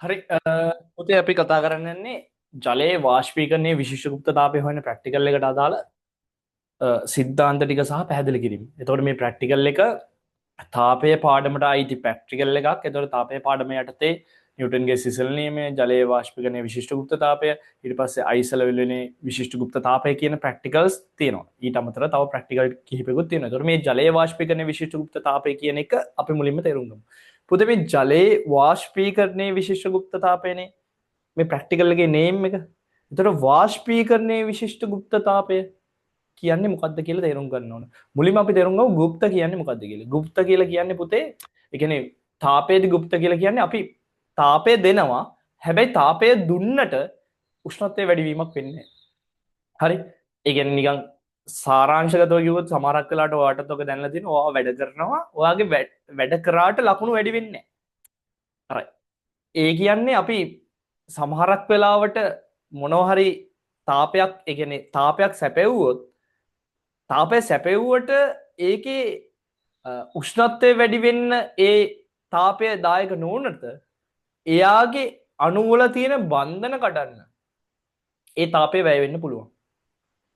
හරි පුතේ අපි කතා කරන්න යන්නේ ජලයේ වාෂ්පීකරණයේ විශිෂ්ට ගුප්තතාවය හොයන ප්‍රැක්ටිකල් එකට අදාළ සිද්ධාන්ත ටික සහ පැහැදිලි කිරීම. එතකොට මේ ප්‍රැක්ටිකල් එක තාපය පාඩමට අයිති ප්‍රැක්ටිකල් එකක්. එතකොට තාපය පාඩම යටතේ නිව්ටන්ගේ සිසල් නියමය, ජලයේ වාෂ්පීකරණයේ විශිෂ්ට ගුප්තතාවය, ඊට පස්සේ අයිසල විලුනේ විශිෂ්ට ගුප්තතාවය කියන ප්‍රැක්ටිකල්ස් තියෙනවා. ඊට අමතරව තව ප්‍රැක්ටිකල් කිහිපයකුත් තියෙනවා. එතකොට මේ ජලයේ වාෂ්පීකරණයේ විශිෂ්ට ගුප්තතාවය කියන එක අපි මුලින්ම තේරුම් ගමු. පුතේ මේ ජලයේ වාෂ්පීකරණයේ විශිෂ්ට ගුප්තතාවයනේ මේ ප්‍රැක්ටිකල් එකේ නේම් එක. එතකොට වාෂ්පීකරණයේ විශිෂ්ට ගුප්තතාවය කියන්නේ මොකක්ද කියලා තේරුම් ගන්න ඕන. මුලින්ම අපි තේරුම් ගමු গুপ্ত කියන්නේ මොකක්ද කියලා. গুপ্ত කියලා කියන්නේ පුතේ ඒ කියන්නේ තාපයේදී গুপ্ত කියලා කියන්නේ අපි තාපය දෙනවා. හැබැයි තාපය දුන්නට උෂ්ණත්වයේ වැඩිවීමක් වෙන්නේ නැහැ. හරි? ඒ කියන්නේ නිකන් සාරාංශගතව කිව්වොත් සමහරක් වෙලාවට ඔයාටත් ඔක දැනලා තියෙනවා. ඔයා වැඩ කරනවා. ඔයාගේ වැඩ කරාට ලකුණු වැඩි වෙන්නේ නැහැ. හරි. ඒ කියන්නේ අපි සමහරක් වෙලාවට මොනවා හරි තාපයක් ඒ කියන්නේ තාපයක් සැපෙව්වොත් තාපය සැපෙව්වට ඒකේ උෂ්ණත්වය වැඩි වෙන්න ඒ තාපය දායක නොවුනට එයාගේ අණු වල තියෙන බන්ධන කඩන්න ඒ තාපය වැය වෙන්න පුළුවන්.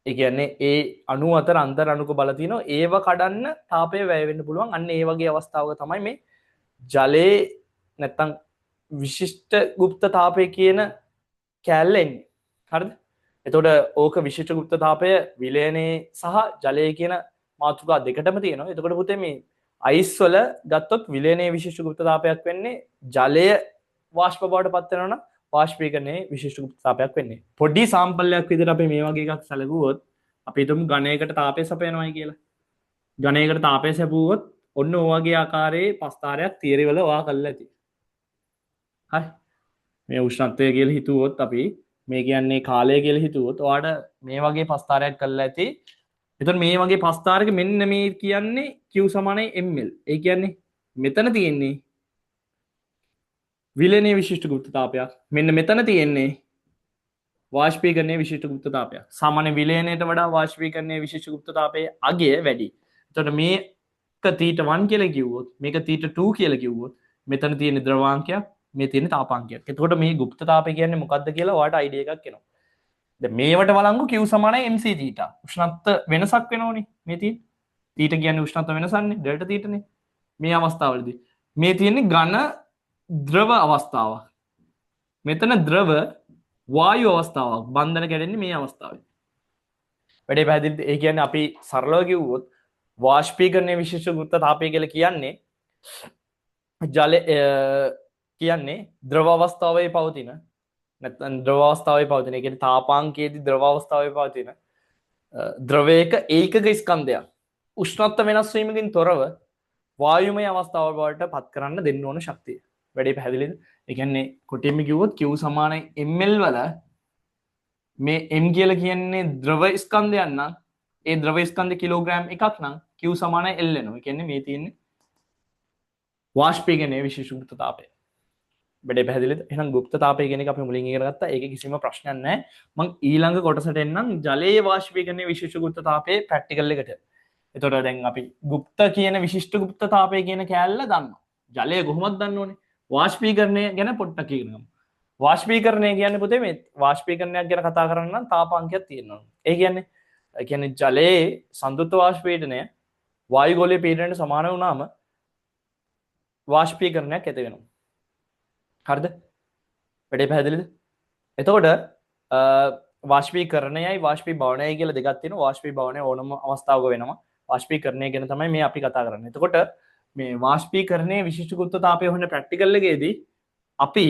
ඒ කියන්නේ ඒ අණු අතර අන්තර් අණුක බල තියෙනවා ඒව කඩන්න තාපය වැය වෙන්න පුළුවන්. අන්න ඒ වගේ අවස්ථාවක තමයි මේ ජලයේ නැත්තම් විශිෂ්ට ගුප්ත තාපය කියන කෑල්ල එන්නේ. හරිද? එතකොට ඕක විශිෂ්ට ගුප්ත තාපය විලයනේ සහ ජලය කියන මාතෘකා දෙකටම තියෙනවා. එතකොට පුතේ මේ අයිස් වල ගත්තොත් විලයනේ විශිෂ්ට ගුප්ත තාපයක් වෙන්නේ ජලය වාෂ්ප බවට පත් වෙනවා නම් වාෂ්පීකරණයේ විශිෂ්ට ගුප්ත තාපයක් වෙන්නේ. පොඩි සාම්පල්යක් විදිහට අපි මේ වගේ එකක් සැලකුවොත් අපි හිතමු ඝනයකට තාපය සපයනවායි කියලා. ඝනයකට තාපය සැපුවොත් ඔන්න ඔය වගේ ආකාරයේ පස්තාරයක් තියරි වල ඔයා කරලා ඇති. හරි? මේ උෂ්ණත්වය කියලා හිතුවොත් අපි මේ කියන්නේ කාලය කියලා හිතුවොත් ඔයාට මේ වගේ පස්තාරයක් කරලා ඇති. එතකොට මේ වගේ පස්තාරයක මෙන්න මේ කියන්නේ Q = ml. ඒ කියන්නේ මෙතන තියෙන්නේ විලයනේ විශිෂ්ට ගුප්ත තාපයක්. මෙන්න මෙතන තියෙන්නේ වාෂ්පීකරණයේ විශිෂ්ට ගුප්ත තාපයක්. සාමාන්‍ය විලයනයට වඩා වාෂ්පීකරණයේ විශිෂ්ට ගුප්ත තාපයේ අගය වැඩි. එතකොට මේක T1 කියලා කිව්වොත් මේක T2 කියලා කිව්වොත් මෙතන තියෙන ද්‍රවාංකයක් මේ තියෙන තාපාංකයක්. එතකොට මේ ගුප්ත තාපය කියන්නේ මොකක්ද කියලා ඔයාට අයිඩියා එකක් එනවා. දැන් මේවට වළංගු Q = mc θ. උෂ්ණත්ව වෙනසක් වෙනවනේ මේ තියෙන්නේ. θ කියන්නේ උෂ්ණත්ව වෙනසන්නේ ඩෙල්ටා θනේ. මේ අවස්ථාවලදී මේ තියෙන්නේ ඝන ද්‍රව අවස්ථාවක්. මෙතන ද්‍රව වායු අවස්ථාවක්. බන්ධන කැඩෙන්නේ මේ අවස්ථාවේ. වැඩේ පැහැදිලිද? ඒ කියන්නේ අපි සරලව කිව්වොත් වාෂ්පීකරණයේ විශිෂ්ට ගුප්ත තාපය කියලා කියන්නේ ජල කියන්නේ ද්‍රව අවස්ථාවේ පවතින නැත්නම් ද්‍රව අවස්ථාවේ පවතින ඒ කියන්නේ තාපාංකයේදී ද්‍රව අවස්ථාවේ පවතින ද්‍රවයක ඒකක ස්කන්ධයක් උෂ්ණත්ව වෙනස් වීමකින් තොරව වායුමය අවස්ථාව බවට පත් කරන්න දෙන්න ඕන ශක්තිය. වැඩේ පැහැදිලිද? ඒ කියන්නේ කොටින්ම කිව්වොත් Q = ml වල මේ m කියලා කියන්නේ ද්‍රව ස්කන්ධයක් නම් ඒ ද්‍රව ස්කන්ධ කිලෝග්‍රෑම් එකක් නම් Q = L වෙනවා. ඒ කියන්නේ මේ තියෙන්නේ වාෂ්පීකරණයේ විශිෂ්ට ගුප්ත තාපය. වැඩේ පැහැදිලිද? එහෙනම් ගුප්ත තාපය කියන එක අපි මුලින් ඉගෙන ගත්තා. ඒකේ කිසිම ප්‍රශ්නයක් නැහැ. මම ඊළඟ කොටසට එන්නම් ජලයේ වාෂ්පීකරණයේ විශිෂ්ට ගුප්ත තාපයේ ප්‍රැක්ටිකල් එකට. එතකොට දැන් අපි ගුප්ත කියන විශිෂ්ට ගුප්ත තාපය කියන කෑල්ල දන්නවා. ජලය කොහොමද දන්න ඕනේ? වාෂ්පීකරණය ගැන පොඩ්ඩක් ඉගෙන ගමු. වාෂ්පීකරණය කියන්නේ පුතේ මේ වාෂ්පීකරණයක් ගැන කතා කරන්න නම් තාපාංකයක් තියෙනවා. ඒ කියන්නේ ජලයේ සංතෘප්ත වාෂ්පීඩනය වායු ගෝලීය පීඩනයට සමාන වුණාම වාෂ්පීකරණයක් ඇති වෙනවා. හරිද? වැඩේ පැහැදිලිද? එතකොට වාෂ්පීකරණයයි වාෂ්පීභවනයයි කියලා දෙකක් තියෙනවා. වාෂ්පීභවනය ඕනම අවස්ථාවක වෙනවා. වාෂ්පීකරණය ගැන තමයි මේ අපි කතා කරන්නේ. එතකොට මේ වාෂ්පීකරණයේ විශිෂ්ට ගුප්ත තාපය හොයන ප්‍රැක්ටිකල් එකේදී අපි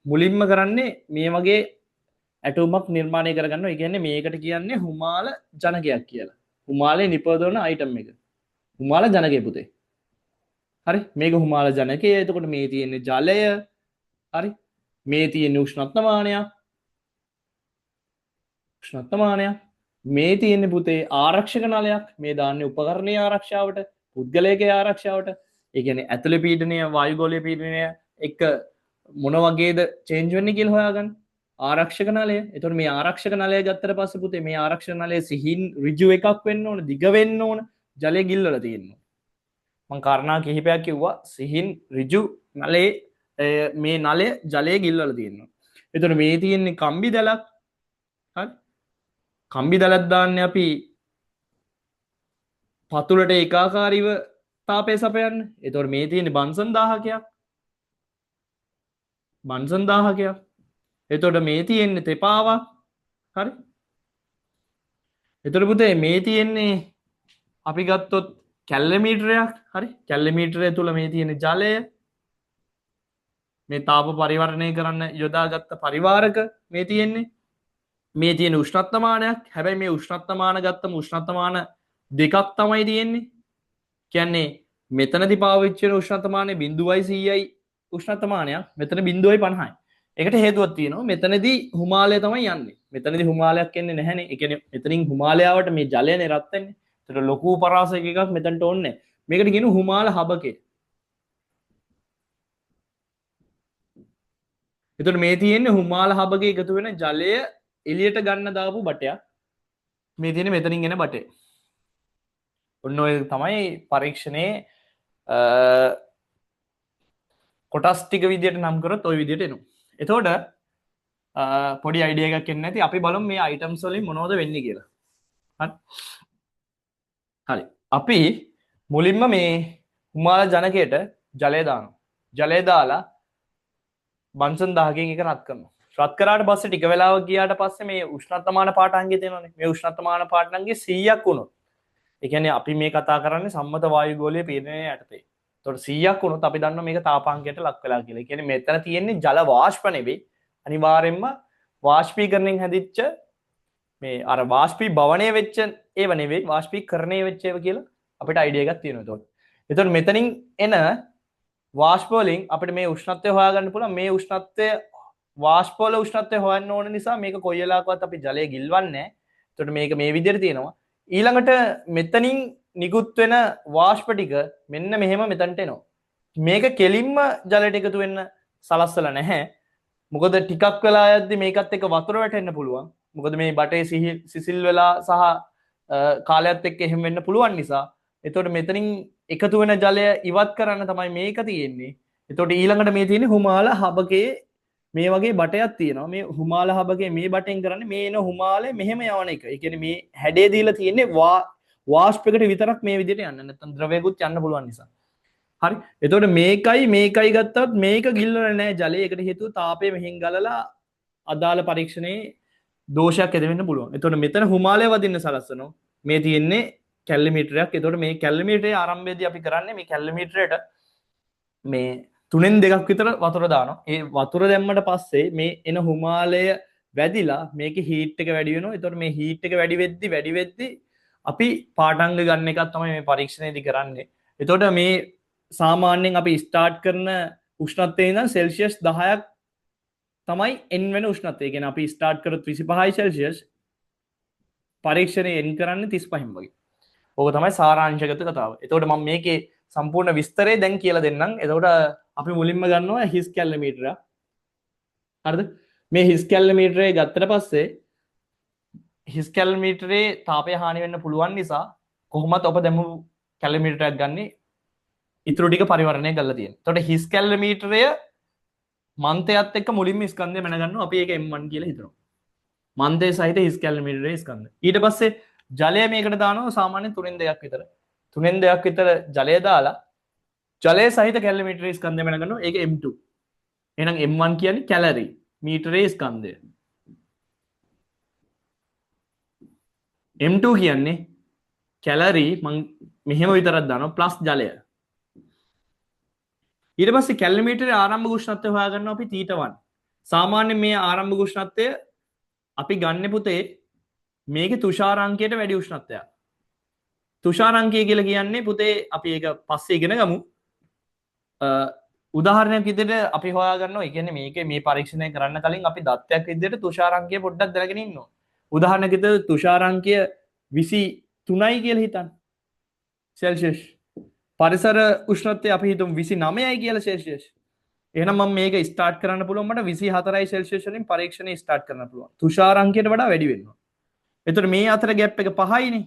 මුලින්ම කරන්නේ මේ වගේ ඇටෝමක් නිර්මාණය කරගන්නවා. ඒ කියන්නේ මේකට කියන්නේ හුමාල ජනකයක් කියලා. හුමාලේ නිපදවන අයිටම් එක. හුමාල ජනකය පුතේ. හරි? මේක හුමාල ජනකය. එතකොට මේ තියෙන්නේ ජලය. හරි? මේ තියෙන්නේ උෂ්ණත්වමානයක්. මේ තියෙන්නේ පුතේ ආරක්ෂක නලයක්. මේ දාන්නේ උපකරණීය ආරක්ෂාවට, පුද්ගලයාගේ ආරක්ෂාවට. ඒ කියන්නේ ඇතුළේ පීඩනය, වායු ගෝලීය පීඩනය එක මොන වගේද චේන්ජ් වෙන්නේ කියලා හොයාගන්න. ආරක්ෂක නලය. එතකොට මේ ආරක්ෂක නලය ගත්තට පස්සේ පුතේ මේ ආරක්ෂක නලය සිහින් ඍජු එකක් වෙන්න ඕන, දිග වෙන්න ඕන, ජලය ගිල්වලා තියෙන්න ඕන. මම කාරණා කිහිපයක් කිව්වා. සිහින් ඍජු නලයේ මේ නලය ජලය ගිල්වල තියෙනවා. එතකොට මේ තියෙන්නේ කම්බි දැලක්. හරි. කම්බි දැලක් දාන්නේ අපි පතුලට ඒකාකාරීව තාපය සපයන්න. එතකොට මේ තියෙන්නේ බන්සන් 1000ක්. බන්සන් 1000ක්. එතකොට මේ තියෙන්නේ තෙපාවක්. හරි. එතකොට පුතේ මේ තියෙන්නේ අපි ගත්තොත් කැල්ලමීටරයක්. හරි. කැල්ලමීටරය තුල මේ තියෙන ජලය මේ තාප පරිවර්ණය කරන්න යොදාගත්ත පරිවාරක මේ තියෙන්නේ. මේ තියෙන උෂ්ණත්වමානයක්. හැබැයි මේ උෂ්ණත්වමාන ගත්තම උෂ්ණත්වමාන දෙකක් තමයි තියෙන්නේ. කියන්නේ මෙතනදී පාවිච්චි වෙන උෂ්ණත්වමානය 0.100යි උෂ්ණත්වමානයක්. මෙතන 0.50යි. ඒකට හේතුවක් තියෙනවා. මෙතනදී හිමාලය තමයි යන්නේ. මෙතනදී හිමාලයක් එන්නේ නැහැනේ. ඒ කියන්නේ මෙතනින් හිමාලයාවට මේ ජලයනේ රත් වෙන්නේ. ඒතර ලොකු පරාසයක එකක් මෙතනට ඕනේ. මේකට කියනවා හිමාල හබකේ. එතකොට මේ තියෙන්නේ හිමාල හබකේ එකතු වෙන ජලය එළියට ගන්න දාපු බටයක්. මේ තියෙන්නේ මෙතනින් එන බටේ. ඔන්න ඔය තමයි පරීක්ෂණයේ කොටස් ටික විදියට නම් කරොත් ওই විදියට එනවා. එතකොට පොඩි අයිඩියා එකක් එන්නේ නැති අපි බලමු මේ අයිටම්ස් වලින් මොනවද වෙන්නේ කියලා. හරි. හරි. අපි මුලින්ම මේ හිමාල ජනකයට ජලය දානවා. ජලය දාලා බන්සන් 10කින් එක රත් කරනවා. රත් කරාට පස්සේ ටික වෙලාවක් ගියාට පස්සේ මේ උෂ්ණත්වමාන පාඨාංගය තියෙනවානේ. මේ උෂ්ණත්වමාන පාඨාංගය 100ක් වුණොත් ඒ කියන්නේ අපි මේ කතා කරන්නේ සම්මත වායුගෝලීය පීඩනය යටතේ. එතකොට 100ක් වුණොත් අපි දන්නවා මේක තාපාංකයට ලක් වෙලා කියලා. ඒ කියන්නේ මෙතන තියෙන්නේ ජල වාෂ්ප නෙවෙයි. අනිවාර්යෙන්ම වාෂ්පීකරණයෙන් හැදිච්ච මේ අර වාෂ්පීභවණය වෙච්ච ඒව නෙවෙයි වාෂ්පීකරණය වෙච්ච ඒව කියලා අපිට අයිඩියා එකක් තියෙනවා එතකොට. එතකොට මෙතනින් එන වාෂ්ප වලින් අපිට මේ උෂ්ණත්වය හොයාගන්න පුළුවන්. මේ උෂ්ණත්වය වාෂ්ප වල උෂ්ණත්වය හොයන්න ඕන නිසා මේක කොයි වෙලාවකවත් අපි ජලය ගිල්වන්නේ නැහැ. එතකොට මේක මේ විදිහට තියෙනවා. ඊළඟට මෙතනින් නිකුත් වෙන වාෂ්ප ටික මෙන්න මෙහෙම මෙතනට එනවා. මේක කෙලින්ම ජලයට එකතු වෙන්න සලස්සලා නැහැ. මොකද ටිකක් වෙලා යද්දි මේකත් එක්ක වතුර වැටෙන්න පුළුවන්. මොකද මේ බටේ සිසිල් වෙලා සහ කාලයත් එක්ක එහෙම වෙන්න පුළුවන් නිසා. එතකොට මෙතනින් එකතු වෙන ජලය ඉවත් කරන්න තමයි මේක තියෙන්නේ. එතකොට ඊළඟට මේ තියෙන්නේ හිමාල හබකේ මේ වගේ බටයක් තියෙනවා. මේ හිමාල හබකේ මේ බටෙන් කරන්නේ මේ එන හිමාලය මෙහෙම යවන එක. ඒ කියන්නේ මේ හැඩය දීලා තියෙන්නේ වාෂ්පයකට විතරක් මේ විදිහට යන්න. නැත්නම් ද්‍රවයකුත් යන්න පුළුවන් නිසා. හරි. එතකොට මේකයි ගත්තත් මේක ගිල්ලන්නේ නැහැ ජලය. ඒකට හේතුව තාපය මෙහෙන් ගලලා අදාළ පරීක්ෂණයේ දෝෂයක් ඇති වෙන්න පුළුවන්. එතකොට මෙතන හිමාලය වදින්න සලස්සනවා. මේ තියෙන්නේ කැල්ලිමීටරයක්. එතකොට මේ කැල්ලිමීටරයේ ආරම්භයේදී අපි කරන්නේ මේ කැල්ලිමීටරයට මේ 3න් 2ක් විතර වතුර දානවා. ඒ වතුර දැම්මට පස්සේ මේ එන හිමාලය වැදිලා මේකේ හීට් එක වැඩි වෙනවා. එතකොට මේ හීට් එක වැඩි වෙද්දි අපි පාඨාංග ගන්න එකක් තමයි මේ පරීක්ෂණයේදී කරන්නේ. එතකොට මේ සාමාන්‍යයෙන් අපි ස්ටාර්ට් කරන උෂ්ණත්වයේ ඉඳන් සෙල්සියස් 10ක් තමයි එන් වෙන උෂ්ණත්වය. ඒ කියන්නේ අපි ස්ටාර්ට් කරොත් 25යි සෙල්සියස් පරීක්ෂණය එන් කරන්නේ 35න් වගේ. ඕක තමයි සාරාංශගත කතාව. එතකොට මම මේකේ සම්පූර්ණ විස්තරය දැන් කියලා දෙන්නම්. එතකොට අපි මුලින්ම ගන්නවා හිස් කැල්ලමීටරය. හරිද? මේ හිස් කැල්ලමීටරය ගත්තට පස්සේ හිස් කැල්ලමීටරේ තාපය හානි වෙන්න පුළුවන් නිසා කොහොමද ඔබ දැමු කැල්ලමීටරයක් ගන්නේ ඉතුරු ටික පරිවර්ණය කරලා තියෙනවා. එතකොට හිස් කැල්ලමීටරය මන්තයත් එක්ක මුලින්ම ස්කන්ධය මැනගන්නවා. අපි ඒක M1 කියලා හිතනවා. මන්තය සහිත හිස් කැල්ලමීටරයේ ස්කන්ධය. ඊට පස්සේ ජලය මේකට දානවා සාමාන්‍ය 3න් 2ක් විතර. 3න් 2ක් විතර ජලය දාලා ජලය සහිත කැල්ලමීටරයේ ස්කන්ධය මැනගන්නවා. ඒක M2. එහෙනම් M1 කියන්නේ කැලරි මීටරයේ ස්කන්ධය. M2 කියන්නේ කැලරි මං මෙහෙම විතරක් දානවා ප්ලස් ජලය. ඊට පස්සේ කැල්ලමීටරයේ ආරම්භක උෂ්ණත්වය හොයාගන්නවා අපි θ1. සාමාන්‍යයෙන් මේ ආරම්භක උෂ්ණත්වය අපි ගන්න පුතේ මේකේ තුෂාරාංකයට වැඩි උෂ්ණත්වයක්. තුෂාරාංකය කියලා කියන්නේ පුතේ අපි ඒක පස්සේ ඉගෙන ගමු. උදාහරණයක් විදිහට අපි හොයාගන්නවා. ඒ කියන්නේ මේකේ මේ පරීක්ෂණය කරන්න කලින් අපි දත්තයක් විදිහට තුෂාරාංකය පොඩ්ඩක් දැනගෙන ඉන්න ඕන. උදාහරණයක් විදිහට තුෂාරාංකය 23යි කියලා හිතන්න. සෙල්සියස්. පරිසර උෂ්ණත්වය අපි හිතමු 29යි කියලා සෙල්සියස්. එහෙනම් මම මේක ස්ටාර්ට් කරන්න පුළුවන් මට 24යි සෙල්සියස් වලින් පරීක්ෂණය ස්ටාර්ට් කරන්න පුළුවන්. තුෂාරාංකයට වඩා වැඩි වෙනවා. එතකොට මේ අතර ગેප් එක 5යිනේ.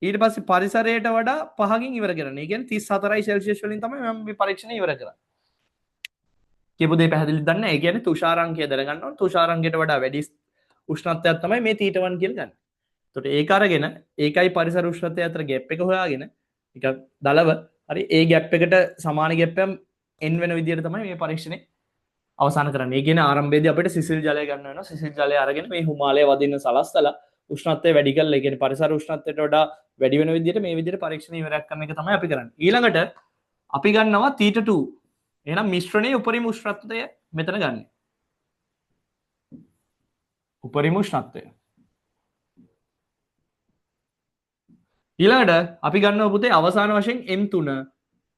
ඊට පස්සේ පරිසරයට වඩා 5කින් ඉවර කරනවා. ඒ කියන්නේ 34යි සෙල්සියස් වලින් තමයි මම මේ පරීක්ෂණය ඉවර කරන්නේ. කියපු දේ පැහැදිලිද දන්නේ නැහැ. ඒ කියන්නේ තුෂාරාංකය දැනගන්න ඕන. තුෂාරාංකයට වඩා වැඩි උෂ්ණත්වයක් තමයි මේ T1 කියලා ගන්න. එතකොට ඒක අරගෙන ඒකයි පරිසර උෂ්ණත්වය අතර ગેප් එක හොයාගෙන නිකන් දලව හරි ඒ ગેප් එකට සමාන ગેප් එකක් n වෙන විදිහට තමයි මේ පරීක්ෂණය අවසන් කරන්නේ. ඒ කියන්නේ ආරම්භයේදී අපිට සිසිල් ජලය ගන්න වෙනවා. සිසිල් ජලය අරගෙන මේ හිමාලය වදින්න සලස්සලා උෂ්ණත්වය වැඩි කරලා, ඒ කියන්නේ පරිසර උෂ්ණත්වයට වඩා වැඩි වෙන විදිහට මේ විදිහට පරීක්ෂණ ඉවරයක් කරන එක තමයි අපි කරන්නේ. ඊළඟට අපි ගන්නවා T2. එහෙනම් මිශ්‍රණයේ උපරිම උෂ්ණත්වය මෙතන ගන්න. උපරිම උෂ්ණත්වය. ඊළඟට අපි ගන්නවා පුතේ අවසාන වශයෙන් M3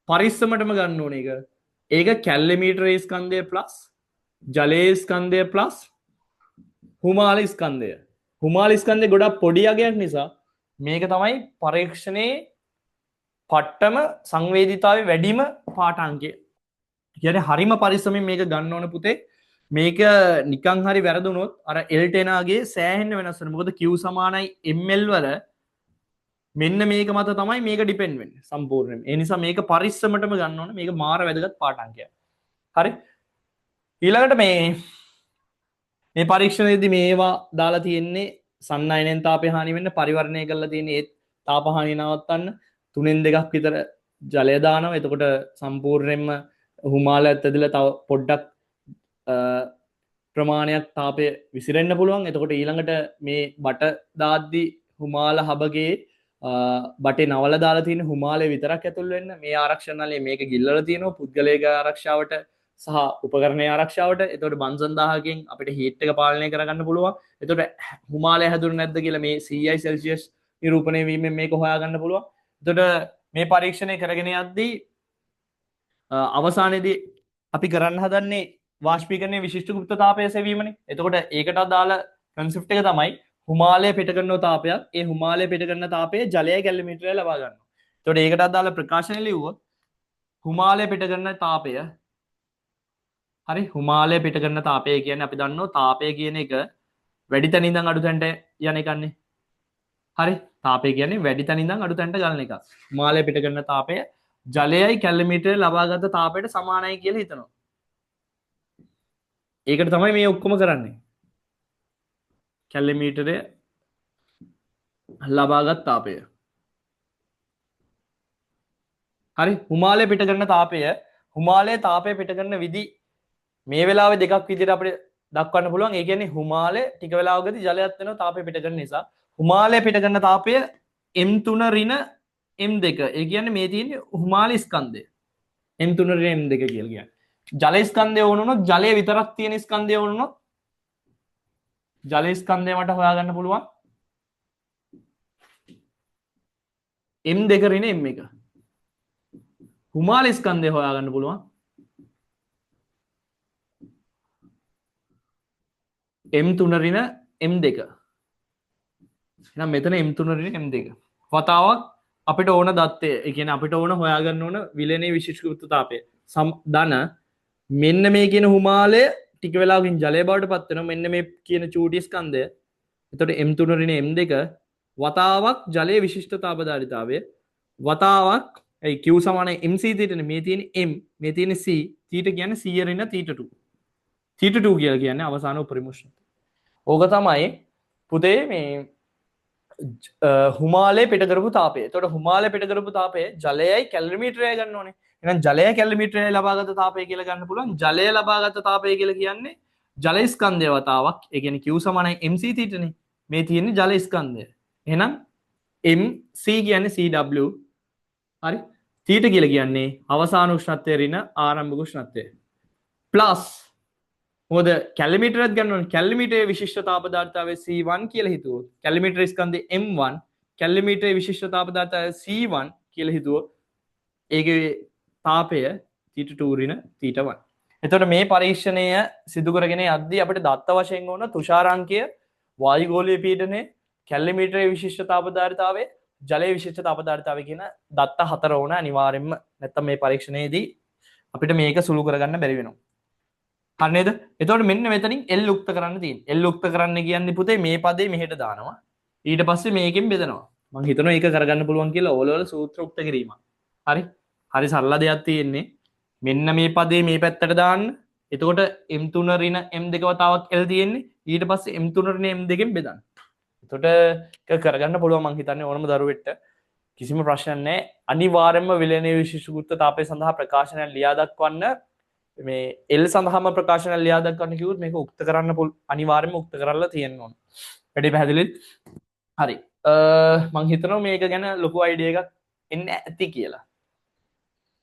පරිස්සමටම ගන්න ඕනේ එක. ඒක කැලරිමීටර ස්කන්ධය ප්ලස් ජලයේ ස්කන්ධය ප්ලස් හුමාල ස්කන්ධය. හුමාල ස්කන්ධය ගොඩක් පොඩි අගයක් නිසා මේක තමයි පරීක්ෂණයේ පට්ටම සංවේදීතාවය වැඩිම පාඨාංකය. කියන්නේ හරිම පරිස්සමෙන් මේක ගන්න ඕන පුතේ. මේක නිකන් හරි වැරදුනොත් අර L10ගේ සෑහෙන්න වෙනස් වෙනවා. මොකද Q සමානයි ml වල මෙන්න මේක මත තමයි මේක ඩිපෙන්ඩ් වෙන්නේ සම්පූර්ණයෙන්. ඒ නිසා මේක පරිස්සමටම ගන්න ඕන. මේක මාර වැදගත් පාඨාංකයක්. හරි. ඊළඟට මේ පරීක්ෂණයේදී මේවා දාලා තියෙන්නේ සන්නයනෙන් තාපය හානි වෙන්න පරිවර්ණය කරලා තියෙන්නේ ඒ තාප හානිය නවත්තන්න 3න් 2ක් විතර ජලය දානවා. එතකොට සම්පූර්ණයෙන්ම හුමාලයත් ඇදලා තව පොඩ්ඩක් ප්‍රමාණයක් තාපය විසිරෙන්න පුළුවන්. එතකොට ඊළඟට මේ බට දාද්දි හුමාල හබගේ බටේ නවල දාලා තියෙන හුමාලය විතරක් ඇතුල් වෙන්න මේ ආරක්ෂණාලේ මේක ගිල්ලලා තියෙනවා පුද්ගලයාගේ ආරක්ෂාවට සහ උපකරණයේ ආරක්ෂාවට. එතකොට බන්සන් 1000කින් අපිට හීට් එක පාලනය කරගන්න පුළුවන්. එතකොට හුමාලය හැදුනේ නැද්ද කියලා මේ CI සෙල්සියස් නිරූපණය වීමෙන් මේක හොයාගන්න පුළුවන්. එතකොට මේ පරීක්ෂණය කරගෙන යද්දී අවසානයේදී අපි කරන්න හදන්නේ වාෂ්පීකරණයේ විශිෂ්ට ගුප්ත තාපය සෙවීමනේ. එතකොට ඒකට අදාළ කන්සෙප්ට් එක තමයි හුමාලය පිට කරන තාපයක් ඒ හුමාලය පිට කරන තාපයේ ජලය කැලරිමීටරය ලබා ගන්නවා. එතකොට ඒකට අදාළ ප්‍රකාශන ලියුවොත් හුමාලය පිට කරන තාපය හරි හුමාලය පිට කරන තාපය කියන්නේ අපි දන්නවා තාපය කියන එක වැඩි තැන ඉඳන් අඩු තැනට යන එකන්නේ. හරි තාපය කියන්නේ වැඩි තැන ඉඳන් අඩු තැනට ගලන එක. හුමාලය පිට කරන තාපය ජලයයි කැලරිමීටරය ලබාගත් තාපයට සමානයි කියලා හිතනවා. ඒකට තමයි මේ ඔක්කොම කරන්නේ. කැලරිමීටරය ලබාගත් තාපය. හරි හුමාලය පිට කරන තාපය හුමාලයේ තාපය පිට කරන විදි මේ වෙලාවේ දෙකක් විදිහට අපිට දක්වන්න පුළුවන්. ඒ කියන්නේ හුමාලය ටික වෙලාවකදී ජලයක් වෙනවා තාපය පිට කරන නිසා. හුමාලය පිට කරන තාපය M3 ඍණ M2. ඒ කියන්නේ මේ තියෙන්නේ හුමාල ස්කන්ධය. M3 ඍණ M2 කියලා කියන්නේ. ජල ස්කන්ධය වුණොත් ජලය විතරක් තියෙන ස්කන්ධය වුණොත් ජල ස්කන්ධය මට හොයාගන්න පුළුවන් M2 ඍණ M1. හුමාල ස්කන්ධය හොයාගන්න පුළුවන් M3 ඍණ M2. එහෙනම් මෙතන M3 ඍණ M2. වතාවක් අපිට ඕන දත්තය. ඒ කියන්නේ අපිට ඕන හොයාගන්න ඕන විලනේ විශිෂ්ට ගුප්ත තාපය. ධන මෙන්න මේ කියන හුමාලය ටික වෙලාවකින් ජලය බවට පත් වෙනවා. මෙන්න මේ කියන චූටි ස්කන්ධය. එතකොට M3 ඍණ M2 වතාවක් ජලයේ විශිෂ්ට තාපධාරිතාවය වතාවක් ඒ Q සමානයි MC තීටනේ. මේ තියෙන M මේ තියෙන C තීට කියන්නේ C ඍණ T2. T2 කියලා කියන්නේ අවසාන උපරිම උෂ්ණත්වය. ඕක තමයි පුතේ මේ හුමාලය පිට කරපු තාපය. එතකොට හුමාලය පිට කරපු තාපය ජලයයි කැලරිමීටරයයි ගන්න ඕනේ. එහෙනම් ජලය කැලරිමීටරයයි ලබාගත තාපය කියලා ගන්න පුළුවන්. ජලය ලබාගත තාපය කියලා කියන්නේ ජල ස්කන්ධය වතාවක්. ඒ කියන්නේ Q සමානයි MC තීටනේ. මේ තියෙන්නේ ජල ස්කන්ධය. එහෙනම් MC කියන්නේ CW. හරි. තීට කියලා කියන්නේ අවසාන උෂ්ණත්වය ඍණ ආරම්භක උෂ්ණත්වය. ප්ලස් මොකද කැලරිමීටරයක් ගන්න ඕනේ. කැලරිමීටරයේ විශිෂ්ට තාපධාරිතාවය C1 කියලා හිතුවොත් කැලරිමීටර ස්කන්ධය M1 කැලරිමීටරයේ විශිෂ්ට තාපධාරිතාවය C1 කියලා හිතුවොත් ඒකේ තාපය T2 ඍණ T1. එතකොට මේ පරීක්ෂණය සිදු කරගෙන යද්දී අපිට දත්ත වශයෙන් ඕන තුෂාරාංකය වායුගෝලීය පීඩනය කැලරිමීටරයේ විශිෂ්ට තාපධාරිතාවය ජලයේ විශිෂ්ට තාපධාරිතාවය කියන දත්ත හතර ඕන අනිවාර්යෙන්ම. නැත්තම් මේ පරීක්ෂණයේදී අපිට මේක සුළු කරගන්න බැරි වෙනවා. හරි නේද? එතකොට මෙන්න මෙතනින් L උක්ත කරන්න තියෙන්නේ. L උක්ත කරන්න කියන්නේ පුතේ මේ පදේ මෙහෙට දානවා. ඊට පස්සේ මේකෙන් බෙදනවා. මම හිතනවා ඒක කරගන්න පුළුවන් කියලා ඕලවල සූත්‍ර උක්ත කිරීම. හරි? හරි සරල දෙයක් තියෙන්නේ. මෙන්න මේ පදේ මේ පැත්තට දාන්න. එතකොට M3 ඍණ M2 වතාවක් L තියෙන්නේ ඊට පස්සේ M3 ඍණ M2 බෙදන්න. එතකොට ඒක කරගන්න පුළුවන් මං හිතන්නේ ඕනම දරුවෙක්ට කිසිම ප්‍රශ්නයක් නැහැ. අනිවාර්යයෙන්ම විලයනීය විශිෂ්ට ගුරුත්ව තාපය සඳහා ප්‍රකාශනයක් ලියා දක්වන්න මේ L සඳහාම ප්‍රකාශනයක් ලියා දක්වන්න කිව්වොත් මේක උක්ත කරන්න අනිවාර්යයෙන්ම උක්ත කරලා තියෙන්න ඕන. වැඩි පැහැදිලිද? හරි. මං හිතනවා මේක ගැන ලොකු අයිඩියා එකක් එන්න ඇති කියලා.